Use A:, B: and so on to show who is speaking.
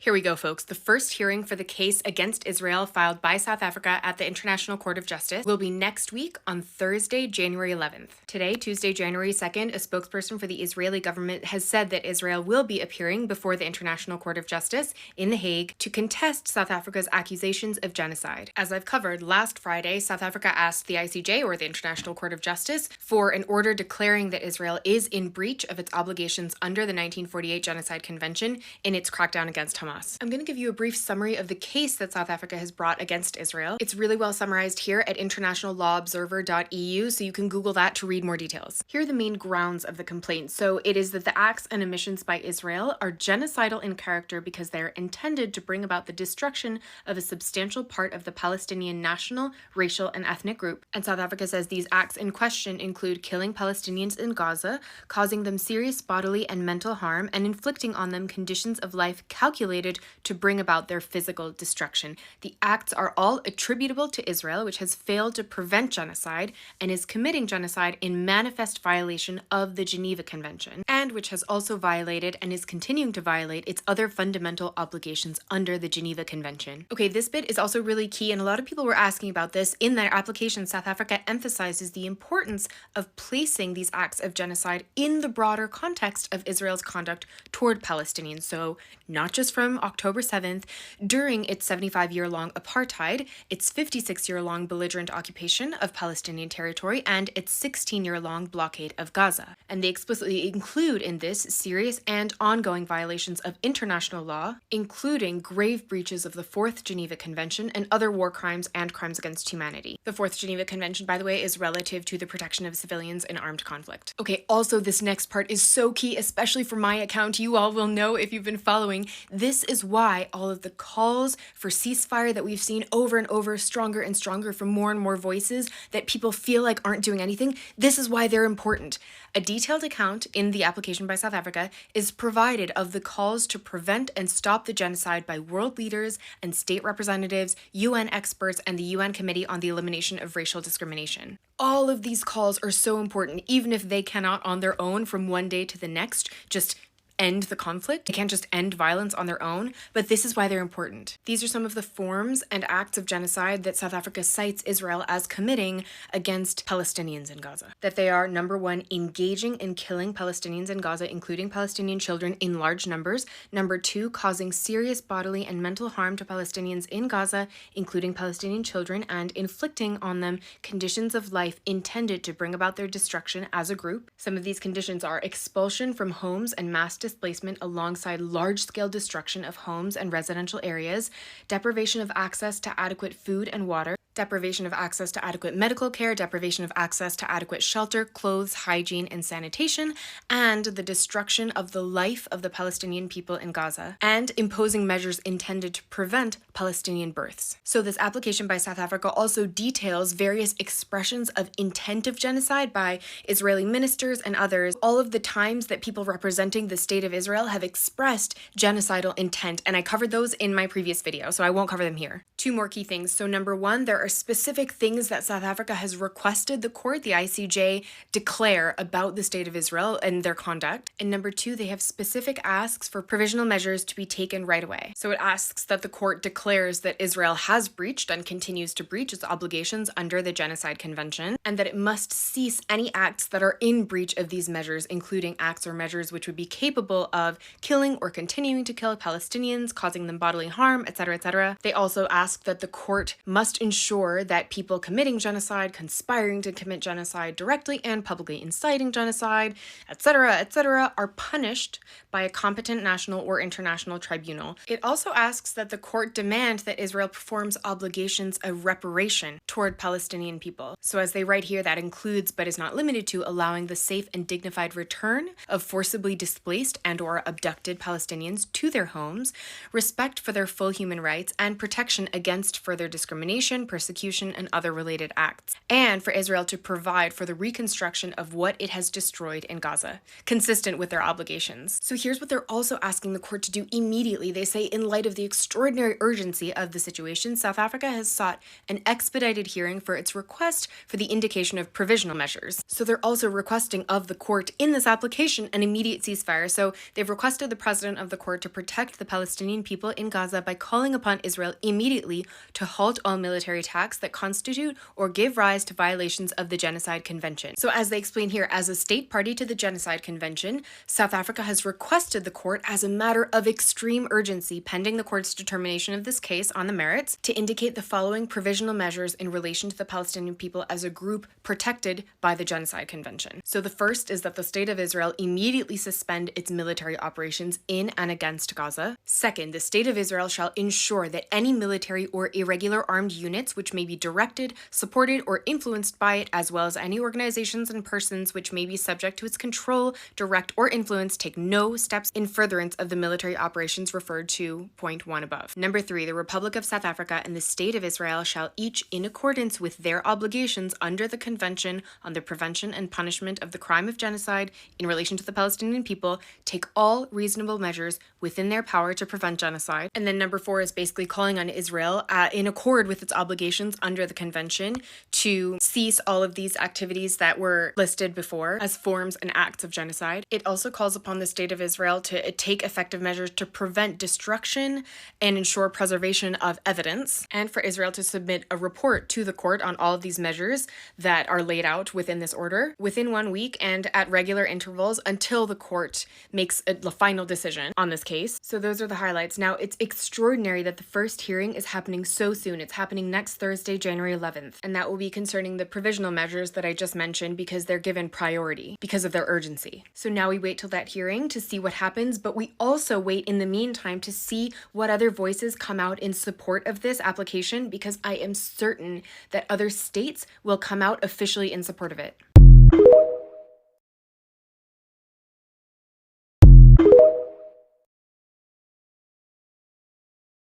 A: Here we go, folks. The first hearing for the case against Israel filed by South Africa at the International Court of Justice will be next week on Thursday, January 11th. Today, Tuesday, January 2nd, a spokesperson for the Israeli government has said that Israel will be appearing before the International Court of Justice in The Hague to contest South Africa's accusations of genocide. As I've covered, last Friday, South Africa asked the ICJ, or the International Court of Justice, for an order declaring that Israel is in breach of its obligations under the 1948 Genocide Convention in its crackdown against Hamas. I'm going to give you a brief summary of the case that South Africa has brought against Israel. It's really well summarized here at internationallawobserver.eu, so you can Google that to read more details. Here are the main grounds of the complaint. So it is that the acts and omissions by Israel are genocidal in character because they are intended to bring about the destruction of a substantial part of the Palestinian national, racial, and ethnic group. And South Africa says these acts in question include killing Palestinians in Gaza, causing them serious bodily and mental harm, and inflicting on them conditions of life calculated to bring about their physical destruction. The acts are all attributable to Israel, which has failed to prevent genocide and is committing genocide in manifest violation of the Geneva Convention, and which has also violated and is continuing to violate its other fundamental obligations under the Geneva Convention. Okay, this bit is also really key, and a lot of people were asking about this. In their application, South Africa emphasizes the importance of placing these acts of genocide in the broader context of Israel's conduct toward Palestinians. So not just from October 7th, during its 75-year-long apartheid, its 56-year-long belligerent occupation of Palestinian territory, and its 16-year-long blockade of Gaza. And they explicitly include in this serious and ongoing violations of international law, including grave breaches of the Fourth Geneva Convention and other war crimes and crimes against humanity. The Fourth Geneva Convention, by the way, is relative to the protection of civilians in armed conflict. Okay, also this next part is so key, especially for my account. You all will know if you've been following. This is why all of the calls for ceasefire that we've seen over and over, stronger and stronger from more and more voices that people feel like aren't doing anything, this is why they're important. A detailed account in the application by South Africa is provided of the calls to prevent and stop the genocide by world leaders and state representatives, UN experts, and the UN Committee on the Elimination of Racial Discrimination. All of these calls are so important, even if they cannot on their own from one day to the next just end the conflict. They can't just end violence on their own, but this is why they're important. These are some of the forms and acts of genocide that South Africa cites Israel as committing against Palestinians in Gaza. That they are, number one, engaging in killing Palestinians in Gaza, including Palestinian children in large numbers. Number two, causing serious bodily and mental harm to Palestinians in Gaza, including Palestinian children, and inflicting on them conditions of life intended to bring about their destruction as a group. Some of these conditions are expulsion from homes and mass displacement alongside large-scale destruction of homes and residential areas, deprivation of access to adequate food and water, deprivation of access to adequate medical care, deprivation of access to adequate shelter, clothes, hygiene, and sanitation, and the destruction of the life of the Palestinian people in Gaza, and imposing measures intended to prevent Palestinian births. So this application by South Africa also details various expressions of intent of genocide by Israeli ministers and others, all of the times that people representing the state of Israel have expressed genocidal intent, and I covered those in my previous video, so I won't cover them here. Two more key things. So number one, there are specific things that South Africa has requested the court, the ICJ, declare about the state of Israel and their conduct. And number two, they have specific asks for provisional measures to be taken right away. So it asks that the court declares that Israel has breached and continues to breach its obligations under the Genocide Convention, and that it must cease any acts that are in breach of these measures, including acts or measures which would be capable of killing or continuing to kill Palestinians, causing them bodily harm, etc., etc. They also ask that the court must ensure that people committing genocide, conspiring to commit genocide directly and publicly inciting genocide, etc., etc., are punished by a competent national or international tribunal. It also asks that the court demand that Israel performs obligations of reparation toward Palestinian people. So as they write here, that includes, but is not limited to, allowing the safe and dignified return of forcibly displaced and or abducted Palestinians to their homes, respect for their full human rights, and protection against further discrimination, persecution, and other related acts, and for Israel to provide for the reconstruction of what it has destroyed in Gaza, consistent with their obligations. So here's what they're also asking the court to do immediately. They say, in light of the extraordinary urgency of the situation, South Africa has sought an expedited hearing for its request for the indication of provisional measures. So they're also requesting of the court in this application an immediate ceasefire. So they've requested the president of the court to protect the Palestinian people in Gaza by calling upon Israel immediately to halt all military attacks that constitute or give rise to violations of the Genocide Convention. So as they explain here, as a state party to the Genocide Convention, South Africa has requested the court, as a matter of extreme urgency pending the court's determination of this case on the merits, to indicate the following provisional measures in relation to the Palestinian people as a group protected by the Genocide Convention. So the first is that the state of Israel immediately suspend its military operations in and against Gaza. Second, the state of Israel shall ensure that any military or irregular armed units which may be directed, supported, or influenced by it, as well as any organizations and persons which may be subject to its control, direct, or influence, take no steps in furtherance of the military operations referred to point 1 above. Number 3, the Republic of South Africa and the State of Israel shall each, in accordance with their obligations under the Convention on the Prevention and Punishment of the Crime of Genocide in relation to the Palestinian people, take all reasonable measures within their power to prevent genocide. And then number 4 is basically calling on Israel, in accord with its obligations under the Convention, to cease all of these activities that were listed before as forms and acts of genocide. It also calls upon the State of Israel to take effective measures to prevent destruction and ensure preservation of evidence, and for Israel to submit a report to the court on all of these measures that are laid out within this order within 1 week and at regular intervals until the court makes the final decision on this case. So those are the highlights. Now, it's extraordinary that the first hearing is happening so soon. It's happening next Thursday, January 11th, and that will be concerning the provisional measures that I just mentioned because they're given priority because of their urgency. So now we wait till that hearing to see what happens, but we also wait in the meantime to see what other voices come out in support of this application, because I am certain that other states will come out officially in support of it.